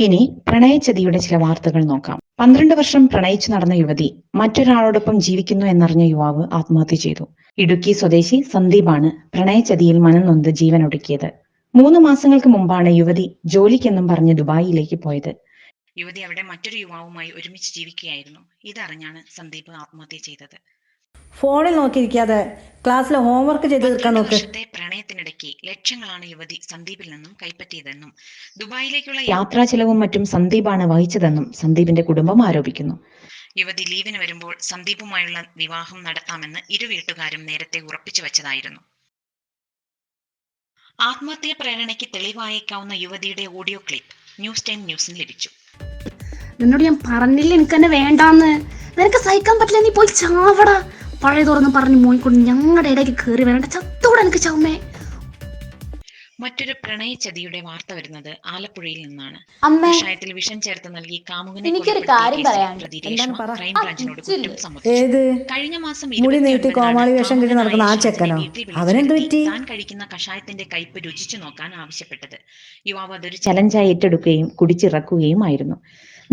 ഇനി പ്രണയചതിയുടെ ചില വാർത്തകൾ നോക്കാം. 12 വർഷം പ്രണയിച്ചു നടന്ന യുവതി മറ്റൊരാളോടൊപ്പം ജീവിക്കുന്നു എന്നറിഞ്ഞ യുവാവ് ആത്മഹത്യ ചെയ്തു. ഇടുക്കി സ്വദേശി സന്ദീപാണ് പ്രണയചതിയിൽ മനംനൊന്ത് ജീവനൊടുക്കിയത്. 3 മാസങ്ങൾക്ക് മുമ്പാണ് യുവതി ജോലിക്കെന്നും പറഞ്ഞ് ദുബായിലേക്ക് പോയത്. യുവതി അവിടെ മറ്റൊരു യുവാവുമായി ഒരുമിച്ച് ജീവിക്കുകയായിരുന്നു. ഇതറിഞ്ഞാണ് സന്ദീപ് ആത്മഹത്യ ചെയ്തത്. ഫോണിൽ നോക്കിയിരിക്കാതെ ക്ലാസ്സിലെ ഹോംവർക്ക് ചെയ്ത് തീർക്കാൻ നോക്ക്. വർഷത്തെ പ്രണയത്തിനിടയ്ക്ക് ലക്ഷങ്ങളാണ് യുവതി സന്ദീപിൽ നിന്നും കൈപ്പറ്റിയതെന്നും ദുബായിലേക്കുള്ള യാത്രാ ചെലവും മറ്റും സന്ദീപാണ് വഹിച്ചതെന്നും സന്ദീപിന്റെ കുടുംബം ആരോപിക്കുന്നു. യുവതി ലീവിന് വരുമ്പോൾ സന്ദീപുമായുള്ള വിവാഹം നടത്താമെന്ന് ഇരു വീട്ടുകാരും നേരത്തെ ഉറപ്പിച്ചു വെച്ചതായിരുന്നു. ആത്മഹത്യാ പ്രേരണയ്ക്ക് തെളിവായേക്കാവുന്ന യുവതിയുടെ ഓഡിയോ ക്ലിപ്പ് ന്യൂസ് ടൈം ന്യൂസിന് ലഭിച്ചു. നിന്നോട് ഞാൻ പറഞ്ഞില്ല എനിക്ക് തന്നെ വേണ്ടാന്ന്. നിനക്ക് സഹിക്കാൻ പറ്റില്ല, നീ പോയി ചാവടാ. പഴയ തുറന്ന് പറഞ്ഞു മോയിക്കൊണ്ട് ഞങ്ങളുടെ ഇടയ്ക്ക് കയറി വരേണ്ട ചത്തോടെ എനിക്ക് ചാവുമേ. മറ്റൊരു പ്രണയചതിയുടെ വാർത്ത വരുന്നത് ആലപ്പുഴയിൽ നിന്നാണ്. അമ്മേ, കഷായത്തിൽ വിഷം ചേർത്ത് നൽകി കാമുകനെ എനിക്കൊരു കാര്യം പറയാനുണ്ട്. ക്രൈംബ്രാഞ്ചിനോട് കുറ്റം സമ്മതിച്ചു. ഏത് കഴിഞ്ഞ മാസം മുടി നീട്ടി കോമാളി വേഷം കെട്ടി നടക്കുന്ന ആ ചെക്കനോ? അവനെന്ത് പറ്റി? താൻ കഴിക്കുന്ന കഷായത്തിന്റെ കയ്പ് രുചിച്ചു നോക്കാൻ ആവശ്യപ്പെട്ടത്. യുവാവ് അതൊരു ചലഞ്ചായി ഏറ്റെടുക്കുകയും കുടിച്ചിറക്കുകയുമായിരുന്നു.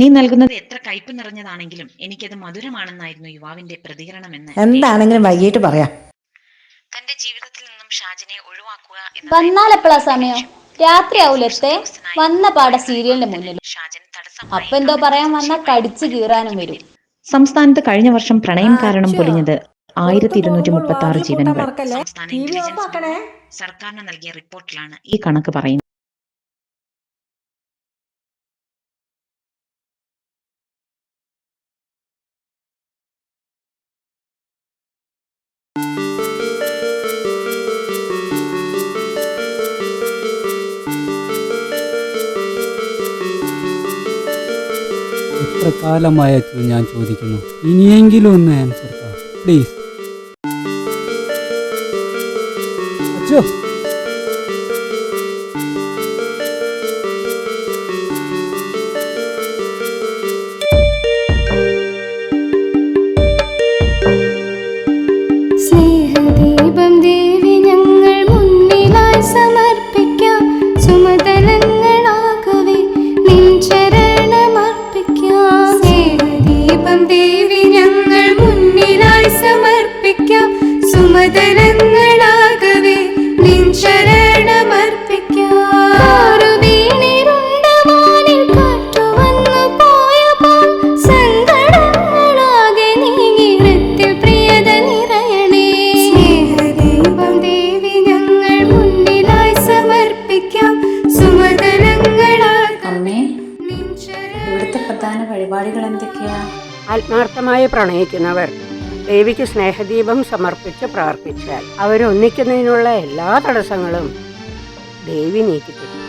നീ നൽകുന്നത് എത്ര കയ്പ് നിറഞ്ഞതാണെങ്കിലും എനിക്കത് മധുരമാണെന്നായിരുന്നു യുവാവിന്റെ പ്രതികരണമെന്ന്. എന്താണെങ്കിലും വൈകിട്ട് പറയാം. തന്റെ ജീവിതത്തിൽ നിന്നും ഷാജിനെ ഒഴിവാക്കുക വന്നാലെപ്പോഴാ സമയം? രാത്രി ആവൂലത്തെ വന്ന പാട സീരിയലിന്റെ മുന്നിൽ. അപ്പൊ എന്തോ പറയാൻ വന്ന കടിച്ചു കീറാനും വരും. സംസ്ഥാനത്ത് കഴിഞ്ഞ വർഷം പ്രണയം കാരണം പൊലിഞ്ഞത് 1236 ജീവനുകൾ. സംസ്ഥാന ഇന്റലിജൻസ് സർക്കാരിന് നൽകിയ റിപ്പോർട്ടിലാണ് ഈ കണക്ക് പറയുന്നത്. എത്ര കാലമായി ഞാൻ ചോദിക്കുന്നു, ഇനിയെങ്കിലും ഒന്ന് ആൻസർ പ്ലീസ്. അച്ഛോ, സ്നേഹദീപം ദേവി ഞങ്ങൾ മുന്നിലായി സമർപ്പിക്കാം. സുമതലങ്ങളാകവേ നിൻ ചരണമർപ്പിക്കാം. സ്നേഹദീപം ദേവി ഞങ്ങൾ മുന്നിലായി സമർപ്പിക്കാം. സുമതലങ്ങളാകവേ നിൻ ചരണമർപ്പിക്കാം. പരിപാടികൾ എന്തൊക്കെയാ? ആത്മാർത്ഥമായി പ്രണയിക്കുന്നവർ ദേവിക്ക് സ്നേഹദീപം സമർപ്പിച്ച് പ്രാർത്ഥിച്ചാൽ അവരൊന്നിക്കുന്നതിനുള്ള എല്ലാ തടസ്സങ്ങളും ദേവി നീക്കിത്തരും.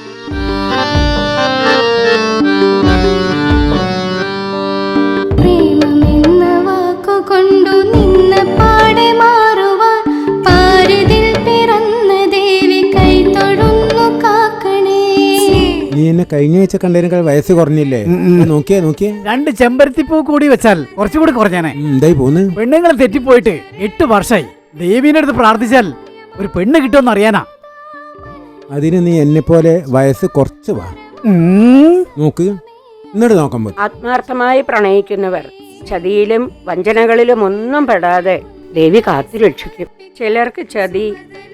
പ്രേമമെന്ന വാക്കുകൊണ്ടു നിന്ന പാടെ മാറുവാൻ പാരിതിൽ പിറന്ന ദേവി കൈതൊഴുന്നു കാക്കണേ. നീ എന്നെ കഴിഞ്ഞ ആഴ്ച കണ്ടതിനേക്കാൾ വയസ്സ് കുറഞ്ഞില്ലേ? നോക്കിയേ 2 ചെമ്പരത്തിപ്പൂ കൂടി വെച്ചാൽ കുറച്ചുകൂടി കുറഞ്ഞാനെ. എന്തായി പോന്ന്? പെണ്ണുങ്ങൾ തെറ്റിപ്പോയിട്ട് 8 വർഷമായി. ദേവീന്റെ അടുത്ത് പ്രാർത്ഥിച്ചാൽ ഒരു പെണ്ണ് കിട്ടുമെന്ന് അറിയാനാ. അതിന് നീ എന്നെ പോലെ വയസ്സ് കുറച്ച് വാ. നോക്ക്, എന്നിട്ട് നോക്കാൻ പറ്റും. ആത്മാർത്ഥമായി പ്രണയിക്കുന്നവർ ചതിയിലും വഞ്ചനകളിലും ഒന്നും പെടാതെ ദേവി കാത്തു രക്ഷിക്കും. ചിലർക്ക് ചതി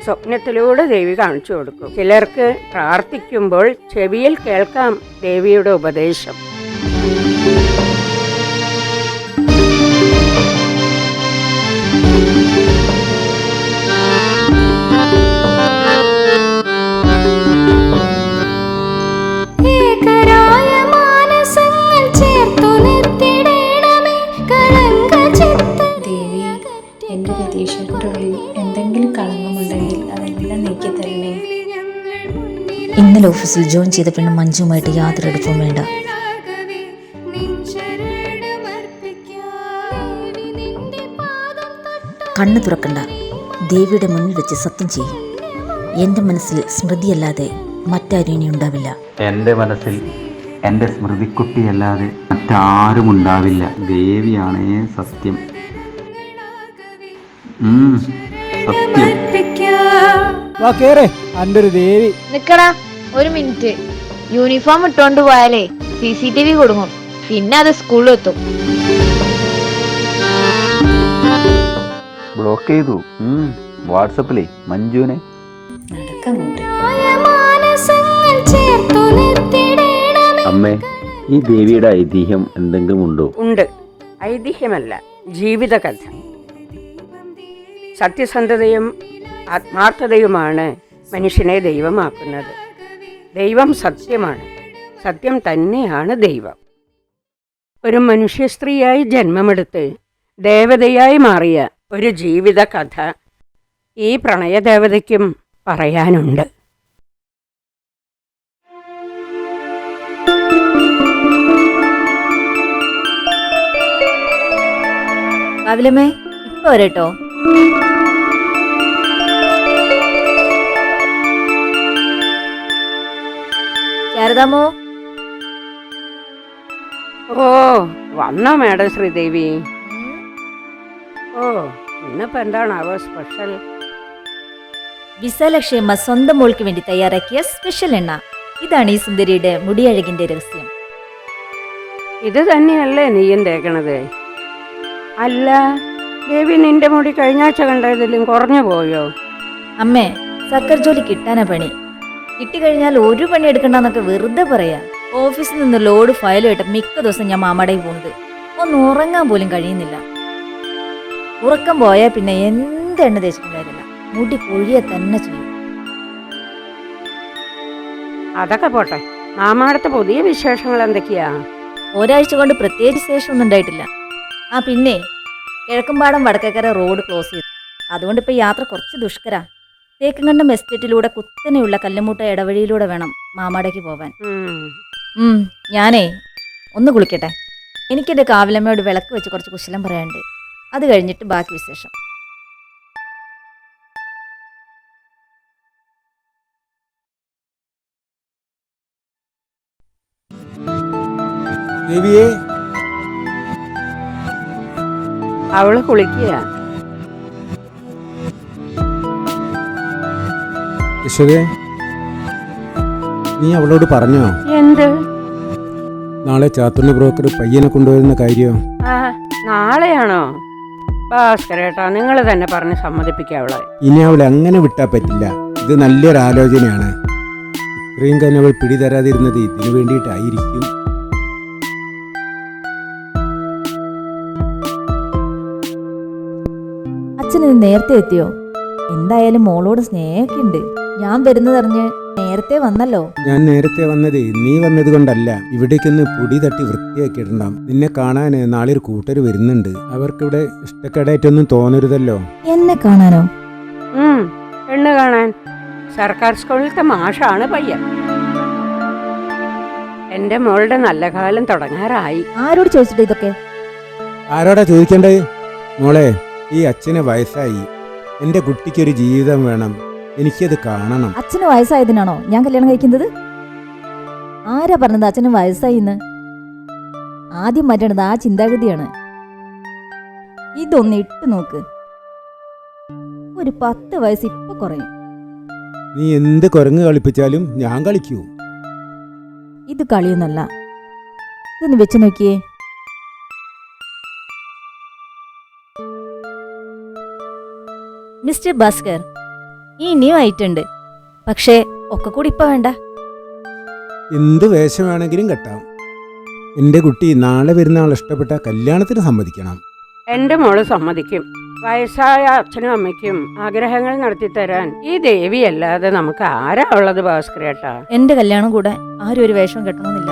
സ്വപ്നത്തിലൂടെ ദേവി കാണിച്ചു കൊടുക്കും. ചിലർക്ക് പ്രാർത്ഥിക്കുമ്പോൾ ചെവിയിൽ കേൾക്കാം ദേവിയുടെ ഉപദേശം. എന്റെ രതീശ്വരനുള്ളിൽ എന്തെങ്കിലും കളങ്കമുണ്ടെങ്കിൽ അതെല്ലാം നീക്കി തരണേ. ഇന്നലെ ഓഫീസിൽ ജോയിൻ ചെയ്ത പെണ്ണ് മഞ്ജുവുമായിട്ട് യാതൊരു അടുപ്പവും വേണ്ട. കണ്ണു തുറക്കണ്ട, ദേവിയുടെ മുന്നിൽ വെച്ച് സത്യം ചെയ്യും. എൻ്റെ മനസ്സിൽ സ്മൃതിയല്ലാതെ മറ്റാരും ഇനി ഉണ്ടാവില്ല. എൻ്റെ മനസ്സിൽ എൻ്റെ സ്മൃതിക്കുട്ടിയല്ലാതെ മറ്റാരും ഉണ്ടാവില്ല. ദേവിയാണേ സത്യം. സത്യം. വാ കേറ്, അന്റെ ഒരു ദേവി. നിക്കടാ ഒരു മിനിറ്റ്. യൂണിഫോം ഇട്ടോണ്ട് പോയാലേ CCTV കൊടുങ്ങും, പിന്നെ അത് സ്കൂളിലെത്തും. ബ്ലോക്ക് ചെയ്തു. വാട്സപ്പിലേ മഞ്ജുവിനെ. മാനസങ്ങൾ ചേർത്തു നിർത്തിടേണമേ. അമ്മേ, ഈ ദേവിയുടെ ഐതിഹ്യം എന്തെങ്കിലും ഉണ്ടോ? ഉണ്ട്. ഐതിഹ്യമല്ല, ജീവിതകഥ. സത്യസന്ധതയും ആത്മാർത്ഥതയുമാണ് മനുഷ്യനെ ദൈവമാക്കുന്നത്. ദൈവം സത്യമാണ്, സത്യം തന്നെയാണ് ദൈവം. ഒരു മനുഷ്യ സ്ത്രീയായി ജന്മമെടുത്ത് ദേവതയായി മാറിയ ഒരു ജീവിത കഥ ഈ പ്രണയദേവതയ്ക്കും പറയാനുണ്ട്. കാവിലമ്മേ, ഇപ്പൊ വരട്ടോ. ശാരദാമോ? ഓ, വന്നോ മേഡം ശ്രീദേവി? ഓ, ഇന്നിപ്പോ എന്താണാവോ സ്പെഷ്യൽ? വിശാലക്ഷേമ സ്വന്തം മോൾക്ക് വേണ്ടി തയ്യാറാക്കിയ സ്പെഷ്യൽ എണ്ണ. ഇതാണ് ഈ സുന്ദരിയുടെ മുടിയഴകിന്റെ രഹസ്യം. ഇത് തന്നെയല്ലേ നീയും തേക്കണത്? അല്ല ദേവി, നിന്റെ മുടി കഴിഞ്ഞ ആഴ്ച കണ്ടതിലും കുറഞ്ഞു പോയോ? അമ്മേ, സർക്കാർ ജോലി കിട്ടാനാ പണി. കിട്ടിക്കഴിഞ്ഞാൽ ഒരു പണി എടുക്കണ്ടെന്നൊക്കെ വെറുതെ പറയാ. ഓഫീസിൽ നിന്ന് ലോഡ് ഫയലുമായിട്ട് മിക്ക ദിവസം ഞാൻ മാമാടയിൽ പോകുന്നത്. ഒന്ന് ഉറങ്ങാൻ പോലും കഴിയുന്നില്ല. ഉറക്കം പോയാൽ പിന്നെ എന്ത് എണ്ണ തേച്ചിട്ടും കാര്യമില്ല, മുടി കൊഴിയ തന്നെ ചെയ്യും. അതൊക്കെ പോട്ടെ, മാമാടത്തെ പുതിയ വിശേഷങ്ങൾ എന്തൊക്കെയാ? ഒരാഴ്ച കൊണ്ട് പ്രത്യേകിച്ച് ശേഷമൊന്നും ഉണ്ടായിട്ടില്ല. ആ പിന്നെ കിഴക്കുംപാടം വടക്കേക്കര റോഡ് ക്ലോസ് ചെയ്തു. അതുകൊണ്ട് ഇപ്പോൾ യാത്ര കുറച്ച് ദുഷ്കര. തേക്കുംകണ്ടം എസ്റ്റേറ്റിലൂടെ കുത്തനെയുള്ള കല്ലുമൂട്ട ഇടവഴിയിലൂടെ വേണം മാമാടേക്ക് പോവാൻ. ഞാനേ ഒന്ന് കുളിക്കട്ടെ. എനിക്കെൻ്റെ കാവിലമ്മയോട് വിളക്ക് വെച്ച് കുറച്ച് കുശലം പറയാനുണ്ട്. അത് കഴിഞ്ഞിട്ട് ബാക്കി വിശേഷം. ദേവിയേ, അവള് കുളിക്കുക. യശോദേ, നീ അവളോട് പറഞ്ഞോ എന്ത്? നാളെ ചാത്തുണ്ണ ബ്രോക്കർ പയ്യനെ കൊണ്ടുവരുന്ന കാര്യം? ആ, നാളെയാണോ? ഭാസ്കരേട്ടാ, നിങ്ങൾ തന്നെ പറഞ്ഞ് സമ്മതിപ്പിക്കുക. ഇനി അവളെ അങ്ങനെ വിട്ടാൽ പറ്റില്ല. ഇത് നല്ലൊരു ആലോചനയാണ്. ഇത്രയും കാലം അവൾ പിടിതരാതിരുന്നത് ഇതിനു വേണ്ടിയിട്ടായിരിക്കും. അച്ഛൻ ഇത് നേരത്തെ എത്തിയോ? എന്തായാലും മോളോട് സ്നേഹമൊക്കെ ഉണ്ട്. ഞാൻ വരുന്നതറിഞ്ഞ് നേരത്തെ വന്നല്ലോ. ഞാൻ നേരത്തെ വന്നത് നീ വന്നത് കൊണ്ടല്ല. ഇവിടേക്കൊന്ന് പൊടി തട്ടി വൃത്തിയാക്കിയിട്ടുണ്ടാവും. നിന്നെ കാണാൻ നാളെ ഒരു കൂട്ടർ വരുന്നുണ്ട്. അവർക്കിവിടെ ഇഷ്ടക്കേടായിട്ടൊന്നും തോന്നരുതല്ലോ. എന്നെ കാണാനോ? പെണ്ണ് കാണാൻ. സർക്കാർ സ്കൂളിലത്തെ മാഷാണ് പയ്യൻ. എന്റെ മോളുടെ നല്ല കാലം തുടങ്ങാറായി. ആരോട് ചോദിച്ചിട്ട് ഇതൊക്കെ? ആരോടാ ചോദിക്കേണ്ടത്? മോളെ, ഈ അച്ഛന് വയസ്സായി. എൻ്റെ കുട്ടിക്കൊരു ജീവിതം വേണം. എനിക്കത് കാണണം. അച്ഛന് വയസ്സായതിനാണോ ഞാൻ കല്യാണം കഴിക്കുന്നത്? ആരാ പറഞ്ഞത് അച്ഛന് വയസ്സായിന്ന്? ആദ്യം മാറ്റേണ്ടത് ആ ചിന്താഗതിയാണ്. ഇതൊന്ന് ഇട്ട് നോക്ക്. ഒരു 10 വയസ്സ് ഇപ്പൊ കുറയും. നീ എന്ത് കുരങ്ങ് കളിപ്പിച്ചാലും ഞാൻ കളിക്കൂ. ഇത് കളിയൊന്നല്ല. ഇതൊന്ന് വെച്ച് നോക്കിയേ. മിസ്റ്റർ ഭാസ്കർ, ഇനിയും ആയിട്ടുണ്ട്. പക്ഷേ ഒക്കെ കൂടി ഇപ്പൊ വേണ്ട. എന്ത് വേഷം വേണമെങ്കിലും കെട്ടാം. എൻ്റെ കുട്ടി നാളെ വരുന്ന ആൾ ഇഷ്ടപ്പെട്ട കല്യാണത്തിന് സമ്മതിക്കണം. എന്റെ മോള് സമ്മതിക്കും. വയസ്സായ അച്ഛനും അമ്മയ്ക്കും ആഗ്രഹങ്ങൾ നടത്തിത്തരാൻ ഈ ദേവിയല്ലാതെ നമുക്ക് ആരാ ഉള്ളത് ഭാസ്കരേട്ടാ? എന്റെ കല്യാണം കൂടെ ആരും ഒരു വേഷം കെട്ടണമെന്നില്ല.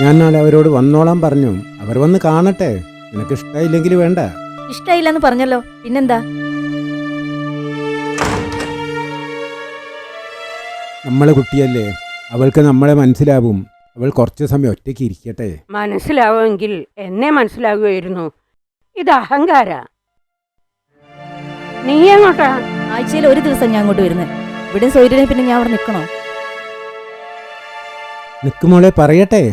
ഞാൻ നാളെ അവരോട് വന്നോളാൻ പറഞ്ഞു. അവർ വന്ന് കാണട്ടെ. നിനക്ക് ഇഷ്ടമായില്ലെങ്കിൽ വേണ്ട. ഇഷ്ടായില്ലെന്ന് പറഞ്ഞല്ലോ, പിന്നെന്താ? നമ്മളെ കുട്ടിയല്ലേ, അവൾക്ക് നമ്മളെ മനസ്സിലാവും. അവൾ കുറച്ച് സമയം ഒറ്റയ്ക്ക് ഇരിക്കട്ടെ. മനസ്സിലാവുമെങ്കിൽ എന്നെ മനസ്സിലാകുമായിരുന്നു. ഇത് അഹങ്കാര. നീ എങ്ങോട്ടാ? ആഴ്ചയിൽ ഒരു ദിവസം ഞാൻ അങ്ങോട്ട് വരുന്നത്. ഇവിടെ സൗകര്യം, പിന്നെ ഞാൻ അവിടെ നിൽക്കണോ? നിൽക്കുമോളെ, പറയട്ടെ.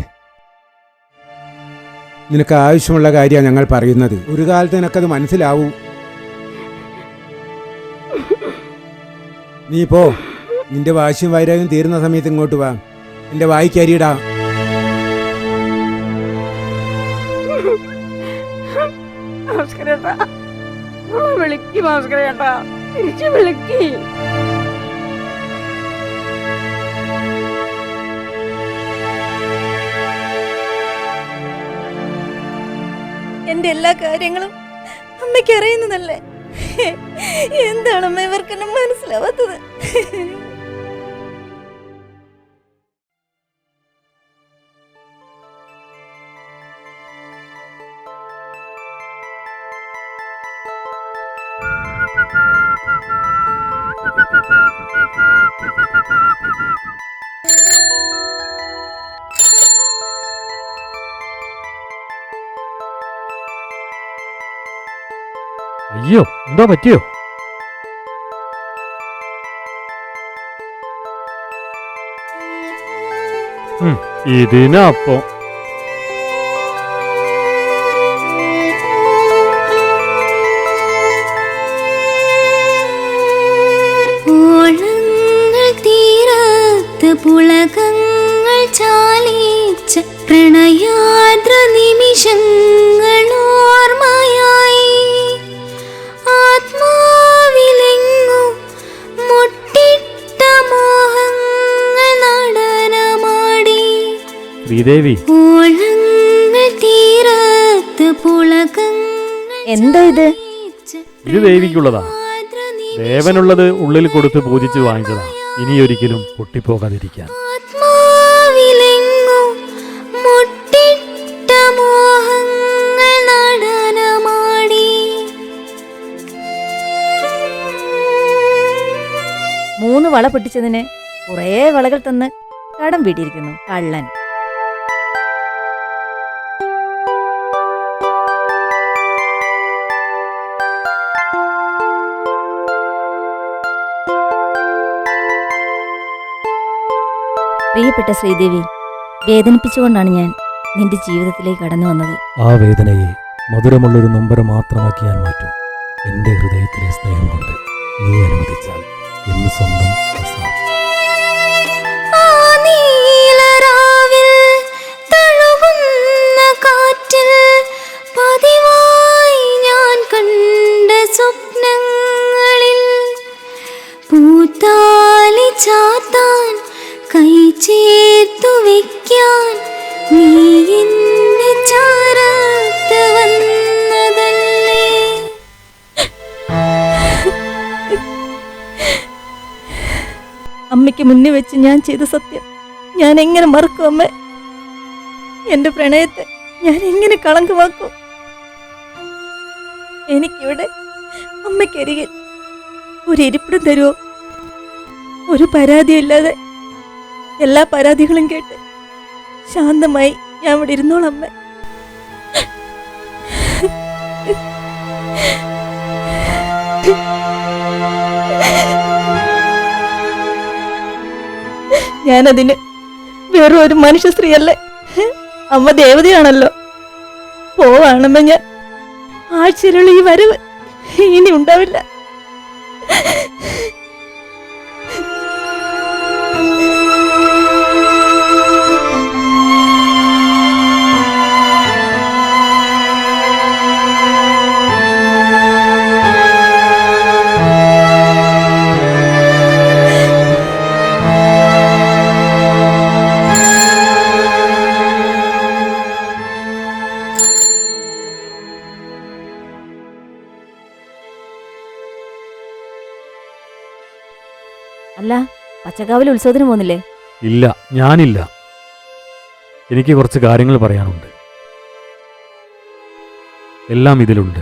നിനക്ക് ആവശ്യമുള്ള കാര്യമാണ് ഞങ്ങൾ പറയുന്നത്. ഒരു കാലത്ത് നിനക്കത് മനസ്സിലാവൂ. നീ പോ. നിന്റെ വാശിയും വൈരാഗ്യം തീരുന്ന സമയത്ത് ഇങ്ങോട്ട് വാ. എൻ്റെ വായിക്കരിയിടാ. ഭാസ്കര ചേട്ടാ, തിരിച്ചു വിളിക്ക്. എന്റെ എല്ലാ കാര്യങ്ങളും അമ്മയ്ക്ക് അറിയുന്നതല്ലേ? എന്താണമ്മ ഇവർക്കെന്നെ മനസ്സിലാവാത്തത്? അയ്യോ, എന്തോ പറ്റിയോ? ഇതിനപ്പോ ഓളങ്ങൾ തീരാത്ത പുളകങ്ങൾ ചാലിച്ച പ്രണയാദ്ര നിമിഷങ്ങൾ ഓർമ്മയായി ആത്മാവിലെങ്ങു മുട്ടിട്ട മോഹങ്ങൾ നടനമാടി. ശ്രീദേവി, ഓളങ്ങൾ തീരാത്ത പുളകങ്ങൾ എന്താ ഇത്? ഇത് ദേവിക്കുള്ളതാ. ദേവനുള്ളത് ഉള്ളിൽ കൊടുത്ത് പൂജിച്ച് വാങ്ങിച്ചതാ. ഇനിയൊരിക്കലും പൊട്ടിപ്പോകാതിരിക്കാൻ. ആത്മാവിലെങ്ങു മുട്ടിട്ട മോഹങ്ങൾ നടനമാടി. 3 വള പൊട്ടിച്ചതിന് കുറേ വളകൾ തന്ന് കടം വീട്ടിയിരിക്കുന്നു കള്ളൻ. പ്രിയപ്പെട്ട ശ്രീദേവി, വേദനിപ്പിച്ചുകൊണ്ടാണ് ഞാൻ നിന്റെ ജീവിതത്തിലേക്ക് കടന്നു വന്നത്. ആ വേദനയെ മധുരമുള്ളൊരു നൊമ്പരം മാത്രമാക്കി ഞാൻ മാറ്റും. എന്റെ ഹൃദയത്തിലെ സ്നേഹം കൊണ്ട് നീ അനുവദിച്ചാൽ എന്ന് സ്വന്തം പ്രസാദ്. ആ നീലരാവിൽ തഴുകുന്ന കാറ്റിൽ പതിവായി ഞാൻ കണ്ട സ്വപ്നങ്ങളിൽ പൂത്താലി ചാത്താൻ കൈ ചേർത്തു വെക്കാൻ നീ എന്റെ ചാരത്ത് വന്നതല്ലേ. അമ്മയ്ക്ക് മുന്നിൽ വെച്ച് ഞാൻ ചെയ്ത സത്യം ഞാൻ എങ്ങനെ മറക്കും അമ്മ? എന്റെ പ്രണയത്തെ ഞാൻ എങ്ങനെ കളങ്കമാക്കും? എനിക്കിവിടെ അമ്മയ്ക്കരികിൽ ഒരു ഇരിപ്പിടം തരുമോ? ഒരു പരാതിയില്ലാതെ എല്ലാ പരാതികളും കേട്ട് ശാന്തമായി ഞാൻ ഇവിടെ ഇരുന്നോളാം അമ്മ. ഞാനതിന് വേറെ ഒരു മനുഷ്യ സ്ത്രീയല്ലേ, അമ്മ ദേവതയാണല്ലോ. പോവാണമ്മ ഞാൻ. ആഴ്ചയിലുള്ള ഈ വരവ് ഇനി ഉണ്ടാവില്ല. അല്ല, പച്ചക്കാവിൽ ഉത്സവത്തിന് പോകുന്നില്ലേ? ഇല്ല, ഞാനില്ല. എനിക്ക് കുറച്ച് കാര്യങ്ങൾ പറയാനുണ്ട്. എല്ലാം ഇതിലുണ്ട്.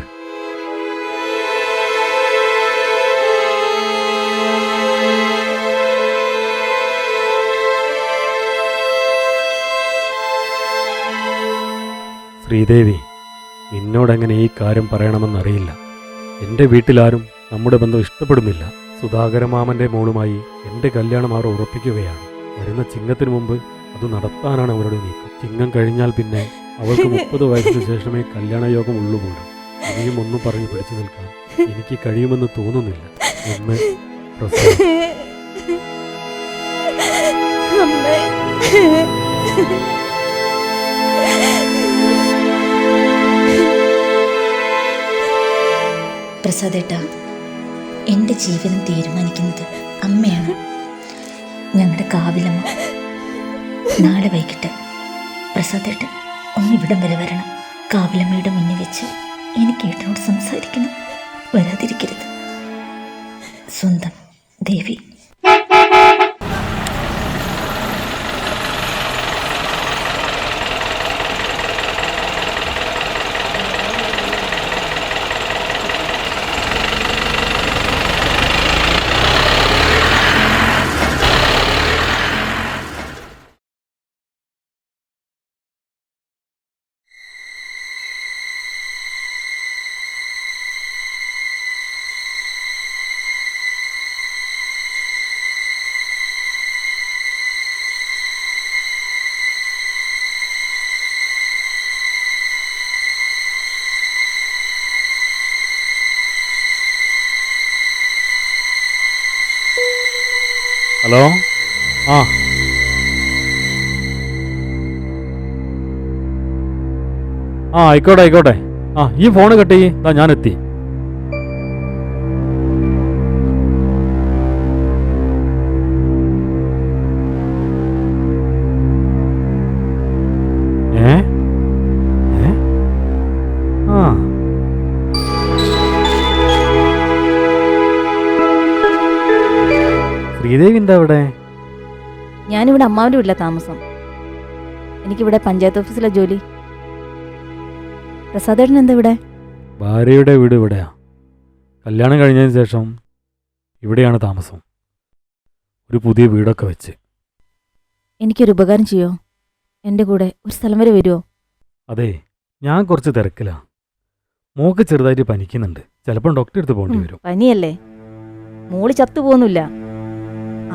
ശ്രീദേവി, നിന്നോടെങ്ങനെ ഈ കാര്യം പറയണമെന്നറിയില്ല. എൻ്റെ വീട്ടിലാരും നമ്മുടെ ബന്ധം ഇഷ്ടപ്പെടുന്നില്ല. സുധാകരമാമൻ്റെ മോളുമായി എൻ്റെ കല്യാണം അവർ ഉറപ്പിക്കുകയാണ്. വരുന്ന ചിങ്ങത്തിന് മുമ്പ് അത് നടത്താനാണ് അവരുടെ നീക്കം. ചിങ്ങം കഴിഞ്ഞാൽ പിന്നെ അവൾക്ക് 30 വയസ്സിന് ശേഷമേ കല്യാണയോഗം ഉള്ളു പോലും. ഇനിയും ഒന്നും പറഞ്ഞ് പിടിച്ചു നിൽക്കാൻ എനിക്ക് കഴിയുമെന്ന് തോന്നുന്നില്ല എന്ന് പ്രസാദ്. പ്രസാദേട്ടാ, എൻ്റെ ജീവിതം തീരുമാനിക്കുന്നത് അമ്മയാണ്. ഞങ്ങളുടെ കാവിലമ്മ. നാളെ വൈകിട്ട് പ്രസാദേട്ടൻ ഒന്ന് ഇവിടം വരെ വരണം. കാവിലമ്മയുടെ മുന്നിൽ വെച്ച് എനിക്ക് ഏട്ടനോട് സംസാരിക്കണം. വരാതിരിക്കരുത്. സ്വന്തം ദേവി. ഹലോ. ആ ആയിക്കോട്ടെ ആയിക്കോട്ടെ. ഈ ഫോണ് കട്ട് ചെയ്യ്. ഞാൻ എത്തി. ശ്രീദേവി എന്താ ഇവിടെ? ഞാനിവിടെ അമ്മാവിൻ്റെ വീട്ടിലെ താമസം. എനിക്കിവിടെ പഞ്ചായത്ത് ഓഫീസിലെ ജോലി. പ്രസാദേട്ടൻ എന്താ ഇവിടെ? ഭാര്യയുടെ വീട് ഇവിടെയാ. കല്യാണം കഴിഞ്ഞതിന് ശേഷം ഇവിടെയാണ് താമസം. ഒരു പുതിയ വീടൊക്കെ വെച്ച്. എനിക്കൊരു ഉപകാരം ചെയ്യോ? എൻ്റെ കൂടെ ഒരു സ്ഥലം വരെ വരുമോ? അതെ, ഞാൻ കുറച്ച് തിരക്കിലാ. മോക്ക് ചെറുതായിട്ട് പനിക്കുന്നുണ്ട്. ചിലപ്പോൾ ഡോക്ടറെ അടുത്ത് പോകേണ്ടി വരും. പനിയല്ലേ? മോള് ചത്തുപോകുന്നില്ല.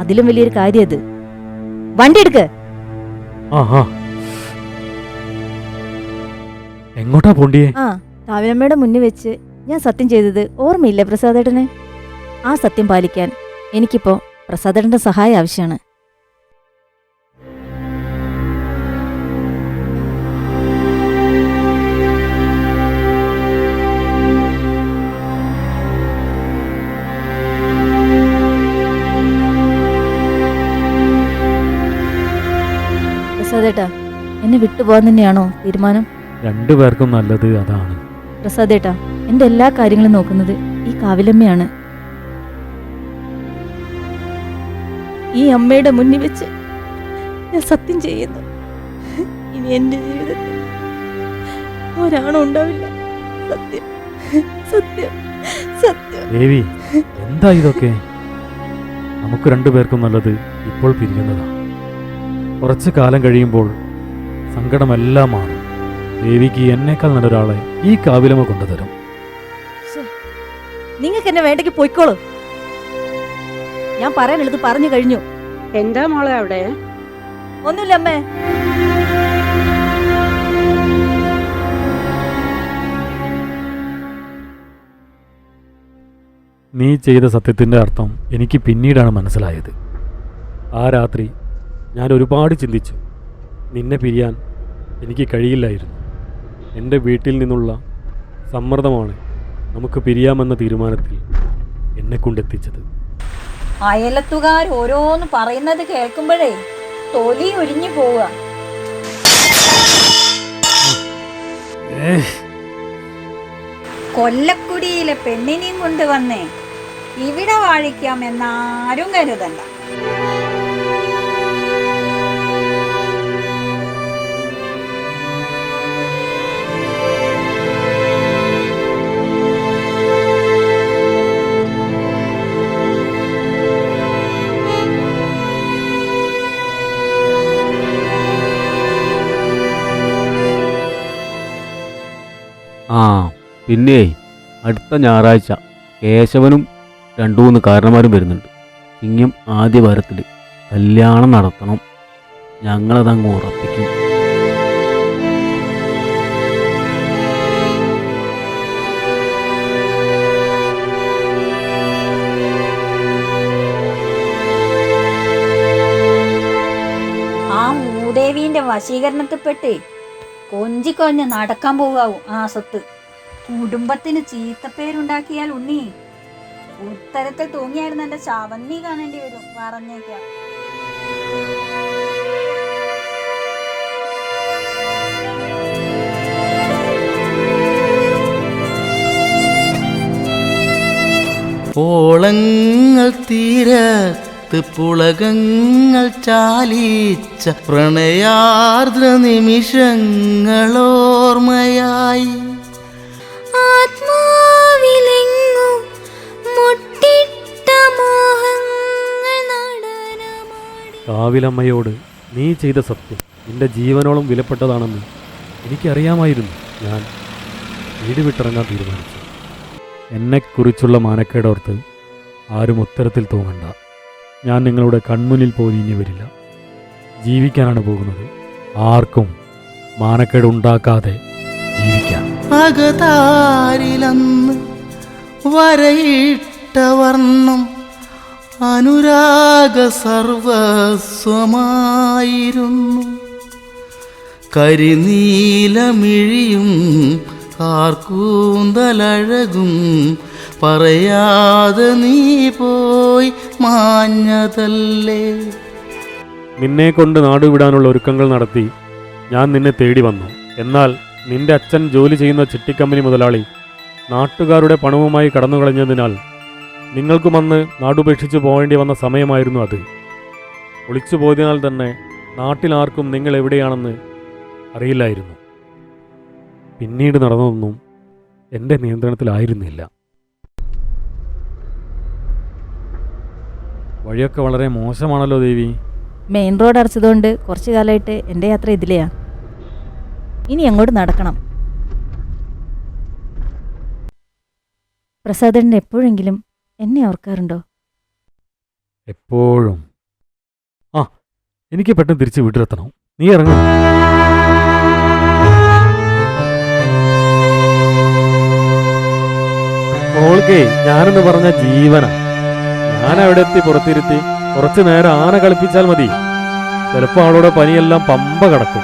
അതിലും വലിയൊരു കാര്യം അത്. വണ്ടി എടുക്ക്. എങ്ങോട്ടാ പോണ്ടിയേ? കാവിലമ്മയുടെ മുന്നിൽ വെച്ച് ഞാൻ സത്യം ചെയ്തത് ഓർമ്മയില്ലേ പ്രസാദേട്ടന്? ആ സത്യം പാലിക്കാൻ എനിക്കിപ്പോ പ്രസാദേട്ടന്റെ സഹായം ആവശ്യമാണ്. പ്രസാദേട്ടാ, എന്നെ വിട്ടുപോകാൻ തന്നെയാണോ തീരുമാനം? രണ്ടുപേർക്കും നല്ലത് അതാണ്. പ്രസാദേട്ടാ, എന്റെ എല്ലാ കാര്യങ്ങളും നോക്കുന്നത് ഈ കാവിലമ്മയാണ്. ഈ അമ്മയുടെ മുന്നിൽ വെച്ച് ഞാൻ സത്യം ചെയ്യുന്നു, ഇനി എന്റെ ജീവിതത്തിൽ ഒരാണും ഉണ്ടാവില്ല. സത്യം സത്യം സത്യം. ദേവി, എന്താ ഇതൊക്കെ? നമുക്ക് രണ്ടുപേർക്കും നല്ലത് ഇപ്പോൾ പിരിയുന്നതാണ്. കുറച്ചു കാലം കഴിയുമ്പോൾ സങ്കടമെല്ലാം മാറും. ദേവിക്ക് എന്നേക്കാൾ നല്ലൊരാളെ ഈ കാവിലമ്മ കൊണ്ടുതരും. നിങ്ങൾക്ക് എന്നെ വേണ്ടെങ്കിൽ പോയിക്കോളൂ. ഞാൻ പറയാനുള്ളത് പറഞ്ഞു കഴിഞ്ഞു. എന്താ മോളെ അവിടെ? ഒന്നുമില്ല അമ്മേ. നീ ചെയ്ത സത്യത്തിൻ്റെ അർത്ഥം എനിക്ക് പിന്നീടാണ് മനസ്സിലായത്. ആ രാത്രി ഞാൻ ഒരുപാട് ചിന്തിച്ചു. നിന്നെ പിരിയാൻ എനിക്ക് കഴിയില്ലായിരുന്നു. എൻ്റെ വീട്ടിൽ നിന്നുള്ള സമ്മർദ്ദമാണ് നമുക്ക് പിരിയാമെന്ന തീരുമാനത്തിൽ എന്നെ കൊണ്ടെത്തിച്ചത്. അയലത്തുകാർ ഓരോന്ന് പറയുന്നത് കേൾക്കുമ്പോഴേ തൊലി ഒരിഞ്ഞു പോവുക. കൊല്ലക്കുടിയിലെ പെണ്ണിനെയും കൊണ്ടുവന്നേ ഇവിടെ വാഴിക്കാം എന്നാരും കരുതണ്ട. പിന്നെ അടുത്ത ഞായറാഴ്ച കേശവനും 2-3 കാരണന്മാരും വരുന്നുണ്ട്. ചിങ്ങം ആദ്യ വാരത്തിൽ കല്യാണം നടത്തണം. ഞങ്ങളതങ്ങ് ഉറപ്പിക്കും. ആ മൂദേവീന്റെ വശീകരണത്തിൽപ്പെട്ട് കൊഞ്ചിക്കൊഞ്ഞ് നടക്കാൻ പോകാവും ആ സ്വത്ത്. കുടുംബത്തിന് ചീത്തപ്പേരുണ്ടാക്കിയാൽ ഉണ്ണി ഉത്തരത്തിൽ തൂങ്ങിയായിരുന്നു എന്റെ ശാപം നീ കാണേണ്ടി വരും, പറഞ്ഞേക്കാം. ഓളങ്ങൾ തീരത്ത് പുളകങ്ങൾ ചാലിച്ച പ്രണയാർദ്ര നിമിഷങ്ങളോർമ്മയായി ആത്മാവിലെങ്ങും മുട്ടിട്ട മോഹങ്ങൾ നടനമാടി. കാവിലമ്മയോട് നീ ചെയ്ത സത്യം നിന്റെ ജീവനോളം വിലപ്പെട്ടതാണെന്ന് എനിക്കറിയാമായിരുന്നു. ഞാൻ വീട് വിട്ടിറങ്ങാൻ തീരുമാനിച്ചു. എന്നെക്കുറിച്ചുള്ള മാനക്കേടോർത്ത് ആരും ഉത്തരത്തിൽ തൂങ്ങണ്ട. ഞാൻ നിങ്ങളുടെ കൺമുന്നിൽ പോലും ഇനി വരില്ല. ജീവിക്കാനാണ് പോകുന്നത്. ആർക്കും മാനക്കേട് ഉണ്ടാക്കാതെ ജീവിക്കാം. അകതാരിലന്ന് വരയിട്ട വർണ്ണം അനുരാഗ സർവസ്വമായിരുന്നു. കരിനീലമിഴിയും കാർക്കൂന്തലഴകും പറയാതെ നീ പോയി മാഞ്ഞതല്ലേ. നിന്നെ കൊണ്ട് നാടുവിടാനുള്ള ഒരുക്കങ്ങൾ നടത്തി ഞാൻ നിന്നെ തേടി വന്നു. എന്നാൽ നിന്റെ അച്ഛൻ ജോലി ചെയ്യുന്ന ചിട്ടിക്കമ്പനി മുതലാളി നാട്ടുകാരുടെ പണവുമായി കടന്നുകളഞ്ഞതിനാൽ നിങ്ങൾക്കും അന്ന് നാടുപേക്ഷിച്ചു പോകേണ്ടി വന്ന സമയമായിരുന്നു അത്. ഒളിച്ചു പോയതിനാൽ തന്നെ നാട്ടിലാർക്കും നിങ്ങൾ എവിടെയാണെന്ന് അറിയില്ലായിരുന്നു. പിന്നീട് നടന്നതൊന്നും എൻ്റെ നിയന്ത്രണത്തിലായിരുന്നില്ല. വഴിയൊക്കെ വളരെ മോശമാണല്ലോ ദേവി. മെയിൻ റോഡ് അടച്ചതുകൊണ്ട് കുറച്ചു കാലമായിട്ട് എൻ്റെ യാത്ര ഇതിലെയാ. ഇനി അങ്ങോട്ട് നടക്കണം. പ്രസാദേട്ടൻ എപ്പോഴെങ്കിലും എന്നെ ഓർക്കാറുണ്ടോ? എപ്പോഴും. ആ, എനിക്ക് പെട്ടെന്ന് തിരിച്ച് വീട്ടിലെത്തണം. നീ ഇറങ്ങും. മോൾക്കേ ഞാനെന്ന് പറഞ്ഞ ജീവന. ഞാൻ അവിടെ എത്തി പുറത്തിരുത്തി കുറച്ചു നേരം ആന കളിപ്പിച്ചാൽ മതി. ചിലപ്പോൾ ആളോടെ പനിയെല്ലാം പമ്പ കടക്കും.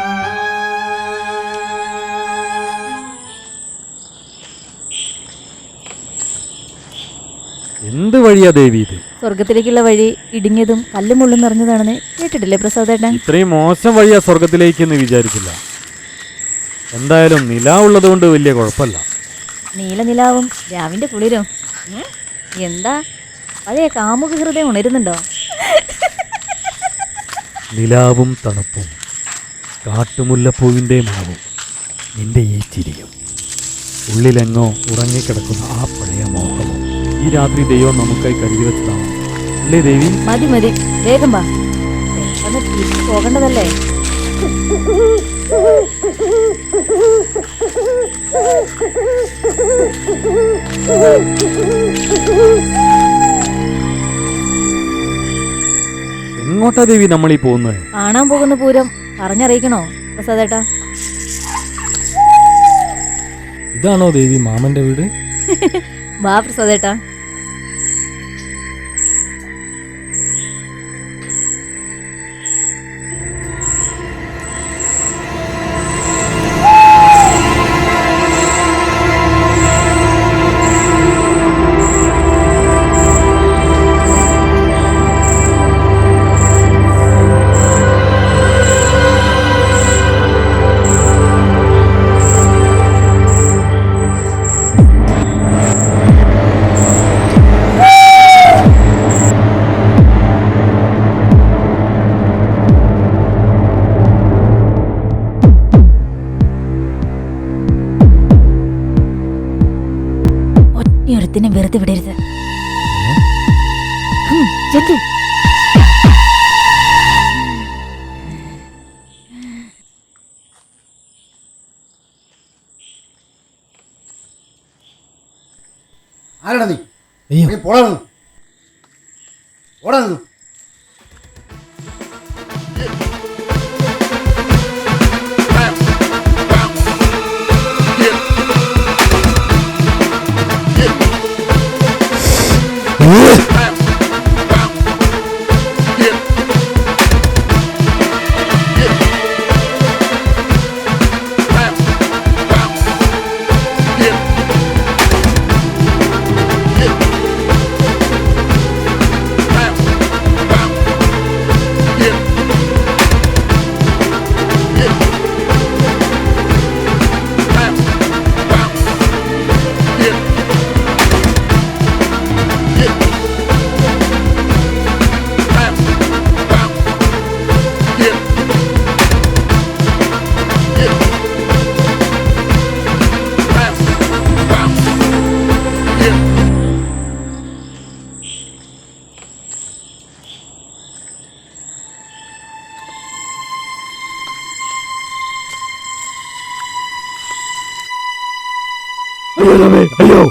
എന്ത് വഴിയാ ദേവി ഇത്? സ്വർഗത്തിലേക്കുള്ള വഴി ഇടുങ്ങിയതും കല്ലും മുള്ളും നിറഞ്ഞതാണെന്ന് കേട്ടിട്ടില്ലേ പ്രസാദേട്ടൻ? ഇത്രയും മോശം വഴിയാ സ്വർഗത്തിലേക്ക് എന്ന് വിചാരിച്ചില്ല. എന്തായാലും നിലാവുള്ളത് കൊണ്ട് വലിയ കുഴപ്പമില്ല. നീലനിലാവും രാവിന്റെ കുളിരും. എന്താ പഴയ കാമുക ഹൃദയം ഉണരുന്നുണ്ടോ? നിലാവും തണുപ്പും കാട്ടുമുല്ലപ്പൂവിൻ്റെ മണവും നിന്റെ ഈ ചിരിയും ഉള്ളിലെങ്ങോ ഉറങ്ങിക്കിടക്കുന്ന ആ പഴയ മോഹവും ഈ രാത്രി ദൈവം നമുക്കായി കരുതി വെച്ചതാണ് അല്ലേ ദേവി? മതി മതി, വേഗം വാ. പെട്ടെന്ന് തിരിച്ചു പോകേണ്ടതല്ലേ. എങ്ങോട്ടാ ദേവി നമ്മളീ പോകുന്നത്? കാണാൻ പോകുന്ന പൂരം പറഞ്ഞറിയിക്കണോ പ്രസാദേട്ടാ? ഇതാണോ ദേവി മാമന്റെ വീട്? വാ പ്രസാദേട്ടാ. ഒറ്റയൊരുത്തിനെ വെറുതെ വിടരുത്. ചെല്ല്. ആരാടാ നീ? പോടാ ഓടാ. അയ്യോ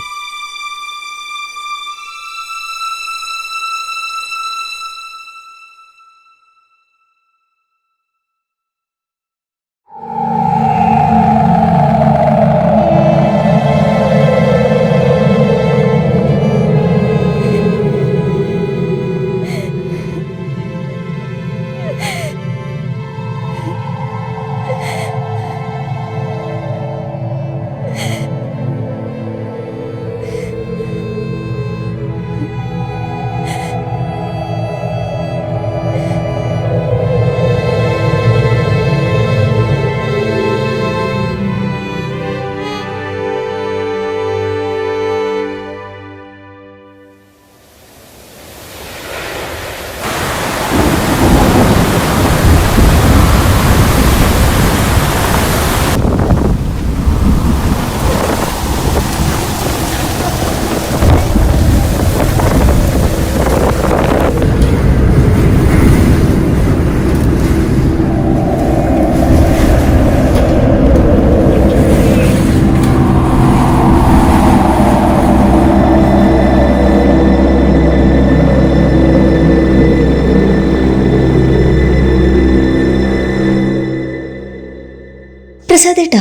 പ്രസാദേട്ടാ,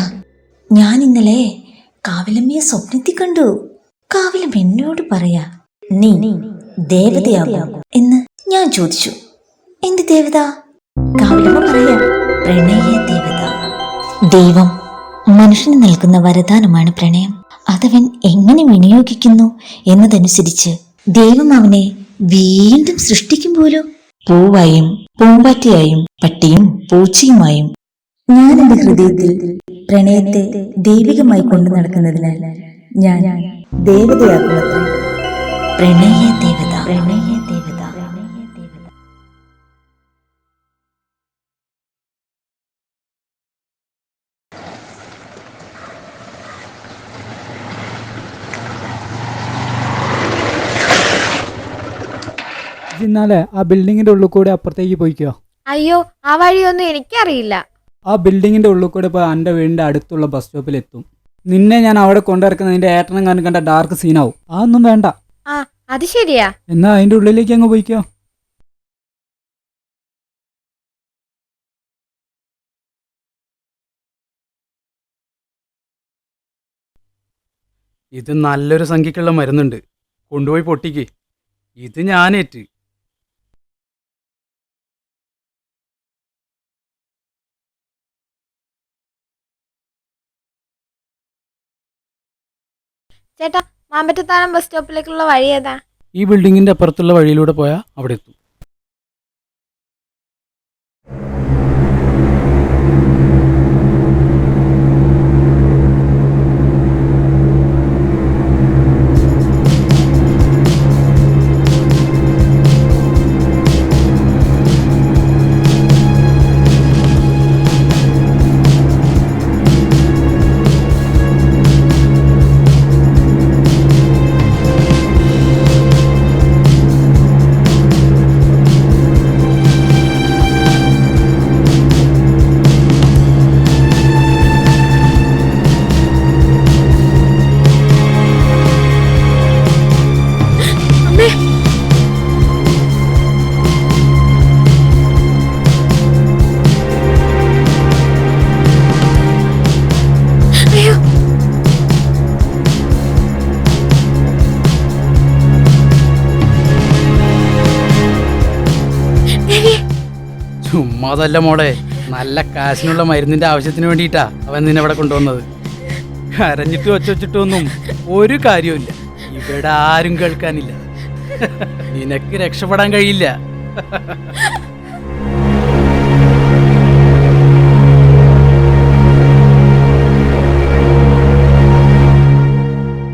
ഞാൻ ഇന്നലെ കാവിലമ്മയെ സ്വപ്നത്തിൽ കണ്ടു. കാവിലമ്മ എന്നോട് പറയാ, നീ ദേവതയാകും എന്ന്. ഞാൻ ചോദിച്ചു, എന്ത് ദേവത? കാവിലമ്മ പറയാ, പ്രണയ ദേവത. ദൈവം മനുഷ്യന് നൽകുന്ന വരദാനമാണ് പ്രണയം. അതവൻ എങ്ങനെ വിനിയോഗിക്കുന്നു എന്നതനുസരിച്ച് ദൈവം അവനെ വീണ്ടും സൃഷ്ടിക്കും പോലും. പൂവായും പൂമ്പാറ്റയായും പട്ടിയും പൂച്ചയുമായും ഞാൻ എന്റെ ഹൃദയത്തിൽ പ്രണയത്തെ ദൈവികമായി കൊണ്ടു നടക്കുന്നതിനാൽ ഞാൻ ദേവതയാകുന്നത്. പ്രണയ ദേവത, പ്രണയ ദേവത. ഇന്നാലെ ആ ബിൽഡിങ്ങിന്റെ ഉള്ളിൽ കൂടെ അപ്പുറത്തേക്ക് പോയിക്കോ. അയ്യോ, ആ വഴിയൊന്നും എനിക്കറിയില്ല. ആ ബിൽഡിങ്ങിന്റെ ഉള്ളിൽ കൂടെ ഇപ്പോൾ എൻ്റെ വീടിന്റെ അടുത്തുള്ള ബസ് സ്റ്റോപ്പിൽ എത്തും. നിന്നെ ഞാൻ അവിടെ കൊണ്ടിറക്കുന്ന നിന്റെ ഏട്ടനും കാണും കണ്ട ഡാർക്ക് സീനാവും. അതൊന്നും വേണ്ട. ആ, അത് ശരിയാ. എന്നാ അതിന്റെ ഉള്ളിലേക്ക് അങ്ങ് പോയിക്കോ. ഇത് നല്ലൊരു സംഖ്യക്കുള്ള മരുന്നുണ്ട്, കൊണ്ടുപോയി പൊട്ടിക്ക്. ഇത് ഞാനേറ്റ്. ചേട്ടാ, മാമ്പറ്റത്താനം ബസ് സ്റ്റോപ്പിലേക്കുള്ള വഴി ഏതാ? ഈ ബിൽഡിങ്ങിന്റെ അപ്പുറത്തുള്ള വഴിയിലൂടെ പോയാൽ അവിടെ എത്തും. ചുമ്മാതല്ല മോളെ, നല്ല കാശിനുള്ള മരുന്നിന്റെ ആവശ്യത്തിന് വേണ്ടിയിട്ടാ അവൻ നിന്നെ ഇവിടെ കൊണ്ടുവന്നത്. കരഞ്ഞിട്ട് ഒച്ചൊച്ചിട്ടൊന്നും ഒരു കാര്യമില്ല. ഇവിടെ ആരും കേൾക്കാനില്ല. നിനക്ക് രക്ഷപ്പെടാൻ കഴിയില്ല.